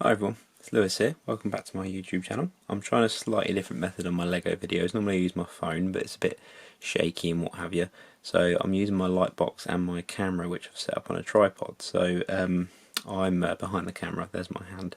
Hi everyone, it's Lewis here. Welcome back to my YouTube channel. I'm trying a slightly different method on my Lego videos. Normally I use my phone, but it's a bit shaky and what have you. So I'm using my light box and my camera, which I've set up on a tripod. So I'm behind the camera. There's my hand.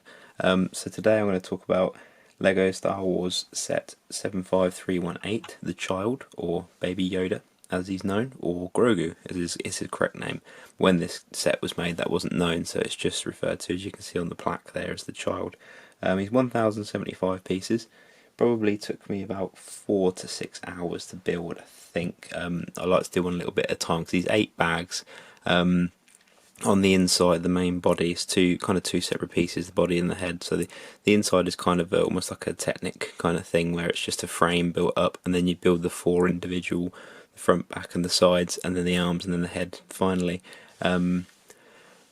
So today I'm going to talk about Lego Star Wars set 75318, the Child, or Baby Yoda, as he's known, or Grogu, as is his correct name. When this set was made, that wasn't known, so it's just referred to, as you can see on the plaque there, as the Child. He's 1,075 pieces. Probably took me about 4 to 6 hours to build, I think. I like to do one a little bit at a time because these 8 bags. On the inside, the main body is two separate pieces, the body and the head. So the inside is kind of almost like a Technic kind of thing, where it's just a frame built up, and then you build the 4 individual, the front, back, and the sides, and then the arms, and then the head finally.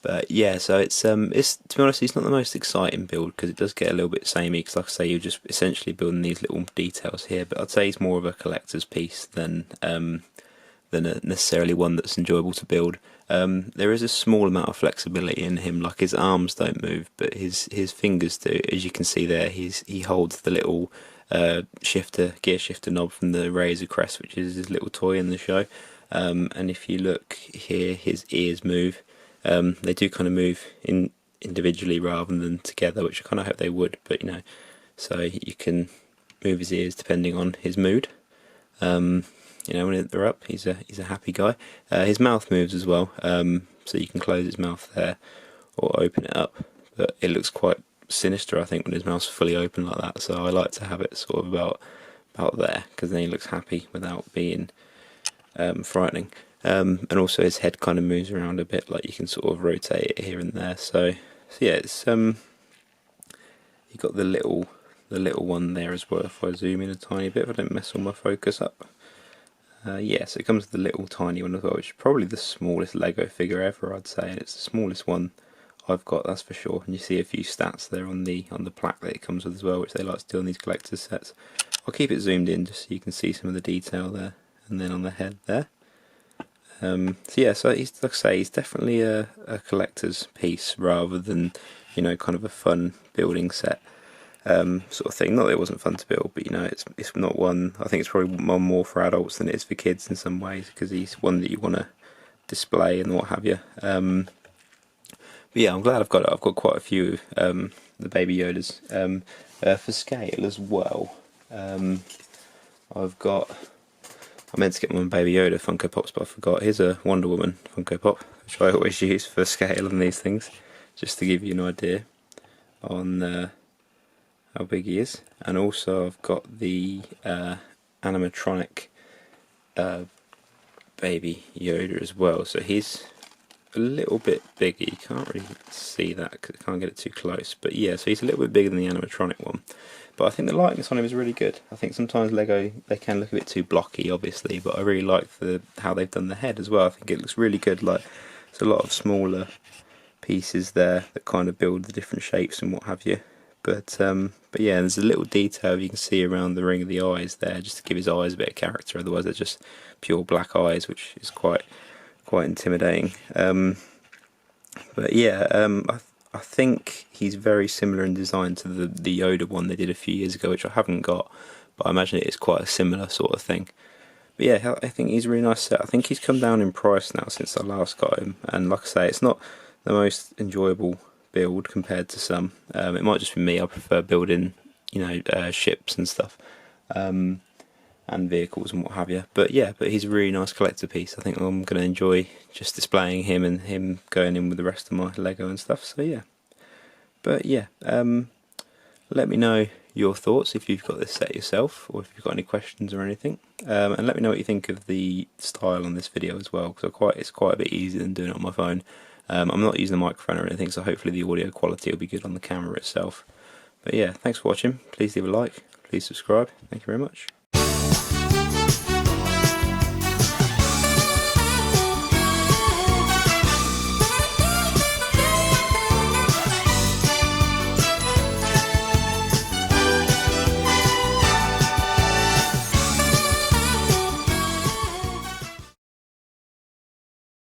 But yeah, so it's to be honest, it's not the most exciting build because it does get a little bit samey. Because like I say, you're just essentially building these little details here. But I'd say it's more of a collector's piece than necessarily one that's enjoyable to build. There is a small amount of flexibility in him, like his arms don't move, but his fingers do. As you can see there, he holds the little gear shifter knob from the Razor Crest, which is his little toy in the show. And if you look here, his ears move. They do kind of move individually rather than together, which I kind of hope they would, but so you can move his ears depending on his mood. When they're up, he's a happy guy. His mouth moves as well, so you can close his mouth there or open it up, but it looks quite sinister, I think, when his mouth's fully open like that. So I like to have it sort of about there, because then he looks happy without being frightening. And also his head kind of moves around a bit, like you can sort of rotate it here and there. So yeah, it's you got the little one there as well. If I zoom in a tiny bit, if I don't mess all my focus up. Yeah, so it comes with the little tiny one as well, which is probably the smallest Lego figure ever, I'd say, and it's the smallest one I've got, that's for sure. And you see a few stats there on the plaque that it comes with as well, which they like to do on these collector's sets. I'll keep it zoomed in just so you can see some of the detail there, and then on the head there. So yeah, so he's, like I say, he's definitely a collector's piece rather than kind of a fun building set sort of thing. Not that it wasn't fun to build, but it's not one. I think it's probably one more for adults than it is for kids in some ways, because he's one that you want to display and what have you. But yeah, I'm glad I've got it. I've got quite a few of the Baby Yodas for scale as well. I meant to get my Baby Yoda Funko Pops, but I forgot. Here's a Wonder Woman Funko Pop, which I always use for scale on these things, just to give you an idea on how big he is. And also I've got the animatronic Baby Yoda as well. So he's a little bit bigger. You can't really see that because I can't get it too close. But yeah, so he's a little bit bigger than the animatronic one. But I think the likeness on him is really good. I think sometimes Lego, they can look a bit too blocky, obviously, but I really like how they've done the head as well. I think it looks really good. Like, there's a lot of smaller pieces there that kind of build the different shapes and what have you. But yeah, there's a little detail you can see around the ring of the eyes there, just to give his eyes a bit of character. Otherwise, they're just pure black eyes, which is quite intimidating. But yeah, I think he's very similar in design to the Yoda one they did a few years ago, which I haven't got, but I imagine it is quite a similar sort of thing. But yeah, I think he's a really nice set. I think he's come down in price now since I last got him, and like I say, it's not the most enjoyable build compared to some. It might just be me. I prefer building, ships and stuff, and vehicles and what have you. But yeah, he's a really nice collector piece. I think I'm going to enjoy just displaying him and him going in with the rest of my Lego and stuff. So yeah, but yeah, let me know your thoughts if you've got this set yourself, or if you've got any questions or anything, and let me know what you think of the style on this video as well, because it's quite a bit easier than doing it on my phone. I'm not using a microphone or anything, so hopefully the audio quality will be good on the camera itself. But yeah, thanks for watching. Please leave a like, please subscribe. Thank you very much.